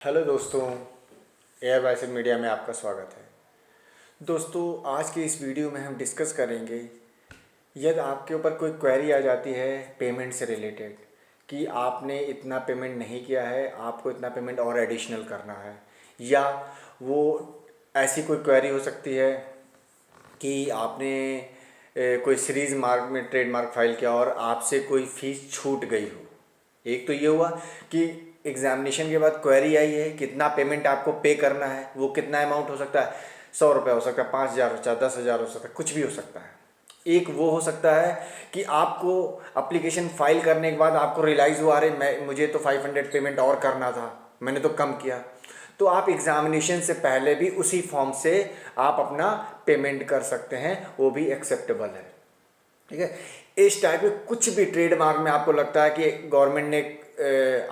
Hello दोस्तों, air bicep media में आपका स्वागत है। दोस्तों, आज की इस वीडियो में हम डिस्कस करेंगे यदि आपके ऊपर कोई क्वेरी आ जाती है पेमेंट से रिलेटेड कि आपने इतना पेमेंट नहीं किया है, आपको इतना पेमेंट और एडिशनल करना है, या वो ऐसी कोई क्वेरी हो सकती है कि आपने कोई सीरीज़ मार्क में ट्रेडमार्क फाइल किया और आपसे कोई फ़ीस छूट गई हो। एक तो ये हुआ कि एग्जामिनेशन के बाद क्वेरी आई है कितना पेमेंट आपको पे करना है, वो कितना अमाउंट हो सकता है, 100 रुपये हो सकता है, 5,000 हो सकता है, 10,000 हो सकता है, कुछ भी हो सकता है। एक वो हो सकता है कि आपको एप्लीकेशन फाइल करने के बाद आपको रियलाइज़ हुआ अरे मुझे तो 500 पेमेंट और करना था, मैंने तो कम किया। तो आप एग्जामिनेशन से पहले भी उसी फॉर्म से आप अपना पेमेंट कर सकते हैं, वो भी एक्सेप्टेबल है। ठीक है, इस टाइप के कुछ भी ट्रेडमार्क में आपको लगता है कि गवर्नमेंट ने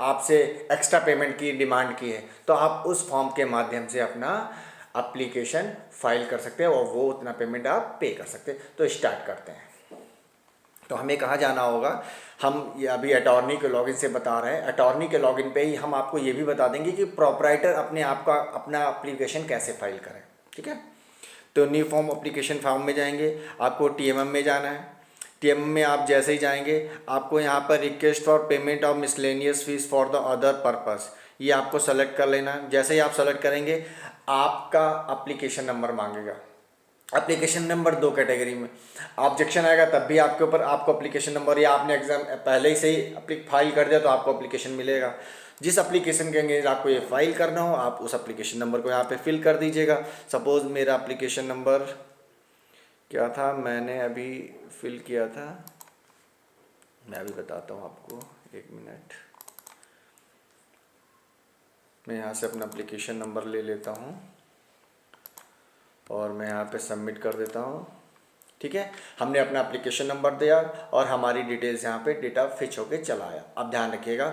आपसे एक्स्ट्रा पेमेंट की डिमांड की है, तो आप उस फॉर्म के माध्यम से अपना एप्लीकेशन फाइल कर सकते हैं और वो उतना पेमेंट आप पे कर सकते हैं। तो स्टार्ट करते हैं। तो हमें कहाँ जाना होगा, हम ये अभी अटॉर्नी के लॉगिन से बता रहे हैं। अटॉर्नी के लॉगिन पे ही हम आपको ये भी बता देंगे कि प्रोपराइटर अपने आप का अपना एप्लीकेशन कैसे फाइल करें। ठीक है, तो न्यू फॉर्म एप्लीकेशन फॉर्म में जाएंगे, आपको टीएमएम में जाना है। टीएमएम में आप जैसे ही जाएंगे आपको यहाँ पर request for payment of miscellaneous fees for the other purpose, ये आपको सेलेक्ट कर लेना है। जैसे ही आप सेलेक्ट करेंगे आपका एप्लीकेशन नंबर मांगेगा। एप्लीकेशन नंबर दो कैटेगरी में, ऑब्जेक्शन आएगा तब भी आपके ऊपर आपको एप्लीकेशन नंबर, या आपने एग्जाम पहले ही से ही फाइल कर दिया तो आपको एप्लीकेशन मिलेगा। जिस एप्लीकेशन के अंगेंस्ट आपको ये फाइल करना हो आप उस एप्लीकेशन नंबर को यहाँ पे फिल कर दीजिएगा। सपोज़ मेरा एप्लीकेशन नंबर क्या था, मैंने अभी फिल किया था, मैं अभी बताता हूँ आपको, एक मिनट। मैं यहाँ से अपना एप्लीकेशन नंबर ले लेता हूँ और मैं यहाँ पे सबमिट कर देता हूँ। ठीक है, हमने अपना एप्लीकेशन नंबर दिया और हमारी डिटेल्स यहाँ पे डेटा फिच होके चला आया। अब ध्यान रखिएगा,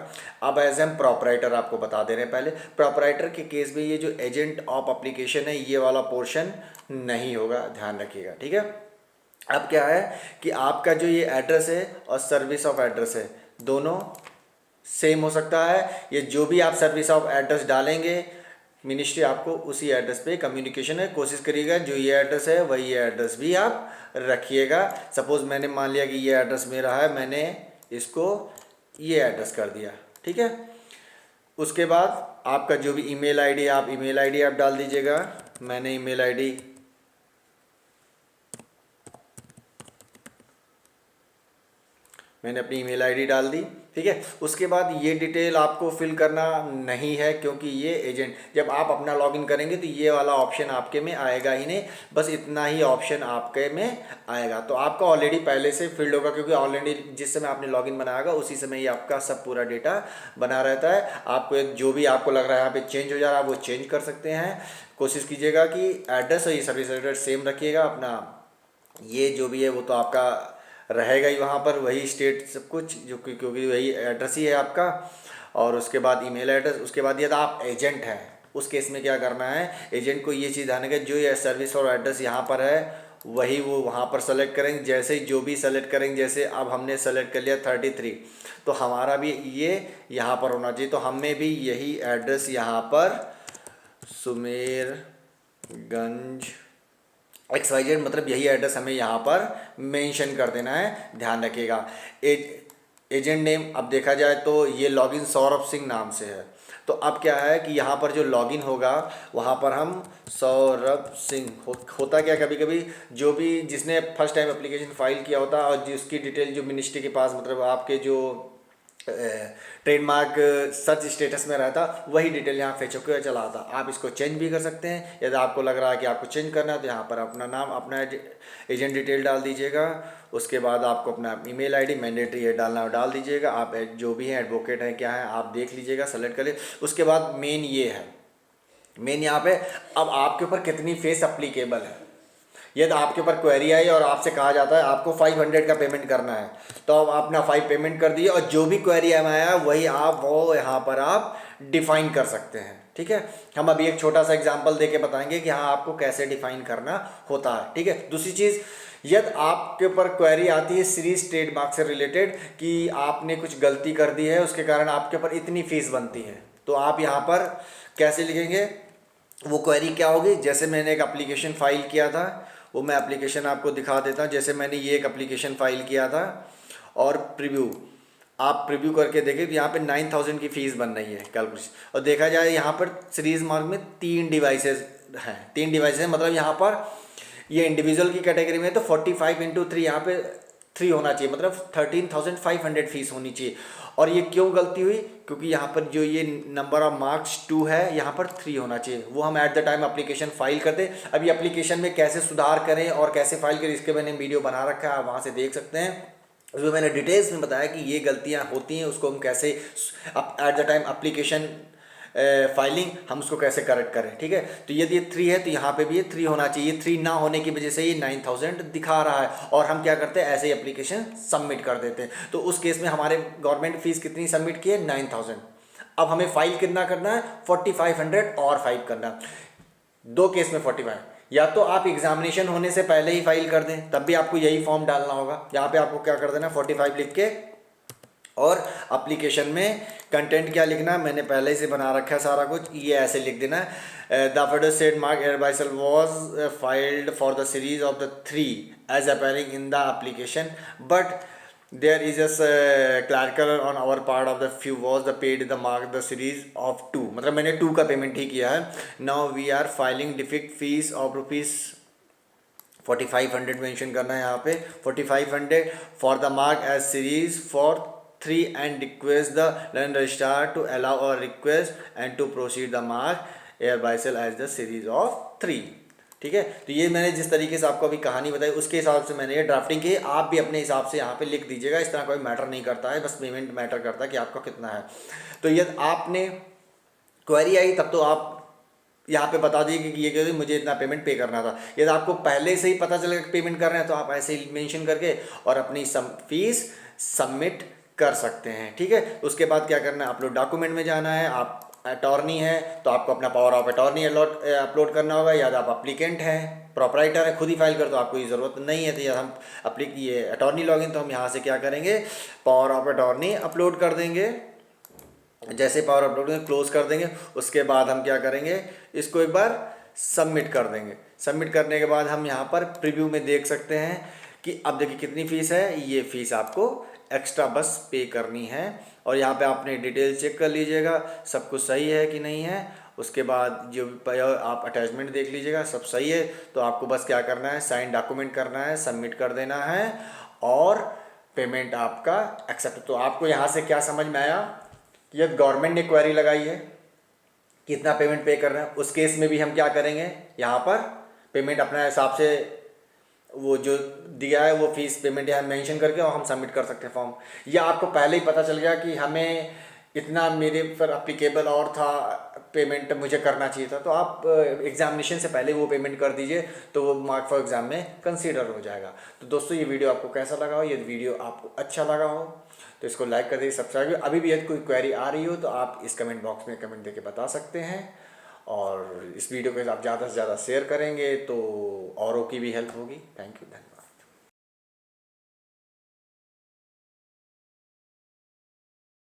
अब एज एम प्रॉपराइटर आपको बता दे रहे हैं। पहले प्रॉपराइटर के केस में ये जो एजेंट ऑफ एप्लीकेशन है ये वाला पोर्शन नहीं होगा, ध्यान रखिएगा। ठीक है, अब क्या है कि आपका जो ये एड्रेस है और सर्विस ऑफ एड्रेस है दोनों सेम हो सकता है। ये जो भी आप सर्विस ऑफ एड्रेस डालेंगे मिनिस्ट्री आपको उसी एड्रेस पे कम्युनिकेशन है, कोशिश करिएगा जो ये एड्रेस है वही ये एड्रेस भी आप रखिएगा। सपोज़ मैंने मान लिया कि ये एड्रेस मेरा है, मैंने इसको ये एड्रेस कर दिया। ठीक है, उसके बाद आपका जो भी ईमेल आईडी आप ईमेल आईडी आप डाल दीजिएगा। मैंने ईमेल आईडी मैंने अपनी ईमेल आईडी डाल दी। ठीक है, उसके बाद ये डिटेल आपको फिल करना नहीं है क्योंकि ये एजेंट, जब आप अपना लॉगिन करेंगे तो ये वाला ऑप्शन आपके में आएगा ही नहीं, बस इतना ही ऑप्शन आपके में आएगा। तो आपका ऑलरेडी पहले से फिल्ड होगा क्योंकि ऑलरेडी जिस समय आपने लॉगिन बनाएगा उसी समय ही आपका सब पूरा डेटा बना रहता है। आपको जो भी आपको लग रहा है यहाँ पे चेंज हो जा रहा है वो चेंज कर सकते हैं। कोशिश कीजिएगा कि एड्रेस और ये सर्विस एड्रेस सेम रखिएगा। अपना ये जो भी है वो तो आपका रहेगा ही वहाँ पर, वही स्टेट सब कुछ, जो क्योंकि वही एड्रेस ही है आपका। और उसके बाद ईमेल एड्रेस। उसके बाद यदि आप एजेंट हैं उस केस में क्या करना है, एजेंट को ये चीज़ ध्यान रखें जो ये सर्विस और एड्रेस यहाँ पर है वही वो वहाँ पर सेलेक्ट करेंगे। जैसे ही जो भी सेलेक्ट करेंगे, जैसे अब हमने सेलेक्ट कर लिया 33, तो हमारा भी ये यहाँ पर होना चाहिए। तो हमें भी यही एड्रेस यहाँ पर सुमेरगंज XYZ मतलब यही एड्रेस हमें यहाँ पर मेंशन कर देना है, ध्यान रखिएगा। एजेंट नेम अब देखा जाए तो ये लॉगिन सौरभ सिंह नाम से है। तो अब क्या है कि यहाँ पर जो लॉगिन होगा वहाँ पर हम सौरभ सिंह होता क्या, कभी कभी जो भी जिसने फर्स्ट टाइम एप्लीकेशन फाइल किया होता और जिसकी डिटेल जो मिनिस्ट्री के पास मतलब आपके जो ट्रेडमार्क सर्च स्टेटस में रहता वही डिटेल यहाँ फेच होकर चला आता। आप इसको चेंज भी कर सकते हैं। यदि आपको लग रहा है कि आपको चेंज करना है तो यहाँ पर अपना नाम अपना एजेंट डिटेल डाल दीजिएगा। उसके बाद आपको अपना ईमेल आईडी मैंडेटरी है डालना डाल दीजिएगा। आप जो भी हैं एडवोकेट हैं क्या है आप देख लीजिएगा, सेलेक्ट कर लीजिए। उसके बाद मेन ये है, मेन यहाँ पे अब आपके ऊपर कितनी फेस अप्लीकेबल है। यदि आपके ऊपर क्वेरी आई और आपसे कहा जाता है आपको 500 का पेमेंट करना है तो अब अपना 5 पेमेंट कर दिए और जो भी क्वेरी में आया वही आप वो यहाँ पर आप डिफाइन कर सकते हैं। ठीक है, हम अभी एक छोटा सा एग्जांपल देके बताएंगे कि हाँ आपको कैसे डिफाइन करना होता है। ठीक है, दूसरी चीज़, यदि आपके ऊपर क्वेरी आती है सीरीज ट्रेडमार्क से रिलेटेड कि आपने कुछ गलती कर दी है उसके कारण आपके ऊपर इतनी फीस बनती है, तो आप यहाँ पर कैसे लिखेंगे, वो क्वेरी क्या होगी, जैसे मैंने एक एप्लीकेशन फाइल किया था, वो मैं एप्लीकेशन आपको दिखा देता हूँ। जैसे मैंने ये एक एप्लीकेशन फाइल किया था और प्रीव्यू, आप प्रीव्यू करके देखें तो यहाँ पे 9000 की फ़ीस बन रही है कैलकुलेशन। और देखा जाए यहाँ पर सीरीज मार्क में 3 डिवाइसेस हैं, 3 डिवाइसेस हैं, मतलब यहाँ पर ये इंडिविजुअल की कैटेगरी में तो 45 इंटू 3 यहाँ पे 3 होना चाहिए, मतलब 13,500 फीस होनी चाहिए। और ये क्यों गलती हुई, क्योंकि यहाँ पर जो ये नंबर ऑफ मार्क्स 2 है, यहाँ पर 3 होना चाहिए। वो हम at the time application file करते। अभी एप्लीकेशन में कैसे सुधार करें और कैसे फाइल करें, इसके मैंने वीडियो बना रखा है, आप वहाँ से देख सकते हैं। उसमें मैंने डिटेल्स में बताया कि ये गलतियाँ होती हैं, उसको हम कैसे at the time application filing हम उसको कैसे करेक्ट करें। ठीक है, तो यदि ये 3 है तो यहाँ पे भी ये 3 होना चाहिए। 3 ना होने की वजह से ये 9000 दिखा रहा है, और हम क्या करते हैं, ऐसे ही एप्लीकेशन सबमिट कर देते हैं। तो उस केस में हमारे गवर्नमेंट फीस कितनी सबमिट की है, 9000। अब हमें फाइल कितना करना है, 4500 और 5 करना है। दो केस में 45, या तो आप एग्जामिनेशन होने से पहले ही फाइल कर दें, तब भी आपको यही फॉर्म डालना होगा। यहाँ पे आपको क्या कर देना, 45 लिख के, और एप्लीकेशन में कंटेंट क्या लिखना है, मैंने पहले से बना रखा है सारा कुछ, ये ऐसे लिख देना है, the further said mark Airbysal was filed for the series of the 3 as appearing in the application, but there is a clerical on our part of the few was the paid the mark the series of 2, मतलब मैंने 2 का payment ही किया है। Now we are filing deficit fees of rupees 4500 mention करना है यहाँ पे, 4500 for the mark as series for 3 and request the learned registrar to allow our request and to proceed the mark Airbysal as the series of 3। ठीक है, तो ये मैंने जिस तरीके से आपको अभी कहानी बताई उसके हिसाब से मैंने ये ड्राफ्टिंग की। आप भी अपने हिसाब से यहाँ पे लिख दीजिएगा, इस तरह कोई मैटर नहीं करता है, बस पेमेंट मैटर करता है कि आपका कितना है। तो यदि आपने क्वेरी आई तब तो आप यहाँ पे बता दीजिए कि ये कहते मुझे इतना पेमेंट पे करना था। यदि आपको पहले से ही पता चलेगा कि पेमेंट कर रहे हैं तो आप ऐसे ही मेंशन करके और अपनी फीस सबमिट कर सकते हैं। ठीक है, उसके बाद क्या करना है, अपलोड डॉक्यूमेंट में जाना है। आप अटॉर्नी है तो आपको अपना पावर ऑफ अटॉर्नी अपलोड करना होगा, या आप अप्लीकेंट हैं, प्रॉपराइटर है, खुद ही फाइल कर, तो आपको ये ज़रूरत नहीं है। तो या हम ये अटॉर्नी लॉगिन, तो हम यहाँ से क्या करेंगे, पावर ऑफ अटॉर्नी अपलोड कर देंगे। जैसे पावर अपलोड में क्लोज कर देंगे, उसके बाद हम क्या करेंगे, इसको एक बार सबमिट कर देंगे। सबमिट करने के बाद हम यहाँ पर प्रीव्यू में देख सकते हैं कि अब देखिए कितनी फ़ीस है, ये फ़ीस आपको एक्स्ट्रा बस पे करनी है। और यहाँ पे आपने डिटेल चेक कर लीजिएगा सब कुछ सही है कि नहीं है। उसके बाद जो आप अटैचमेंट देख लीजिएगा सब सही है, तो आपको बस क्या करना है, साइन डॉक्यूमेंट करना है, सबमिट कर देना है, और पेमेंट आपका एक्सेप्ट। तो आपको यहाँ से क्या समझ में आया, यदि गवर्नमेंट ने क्वेरी लगाई है कितना पेमेंट पे कर रहे हैं, उस केस में भी हम क्या करेंगे, यहाँ पर पेमेंट अपने हिसाब से वो जो दिया है वो फीस पेमेंट यहाँ मेंशन करके और हम सबमिट कर सकते हैं फॉर्म। या आपको पहले ही पता चल गया कि हमें इतना मेरे पर अप्लीकेबल और था, पेमेंट मुझे करना चाहिए था, तो आप एग्जामिनेशन से पहले वो पेमेंट कर दीजिए, तो वो मार्क फॉर एग्जाम में कंसीडर हो जाएगा। तो दोस्तों ये वीडियो आपको कैसा लगा हो, ये वीडियो आपको अच्छा लगा हो तो इसको लाइक कर दीजिए, सब्सक्राइब। अभी भी यदि कोई क्वेरी आ रही हो तो आप इस कमेंट बॉक्स में कमेंट देके बता सकते हैं, और इस वीडियो को आप ज़्यादा से ज़्यादा शेयर करेंगे तो औरों की भी हेल्प होगी। थैंक यू, धन्यवाद।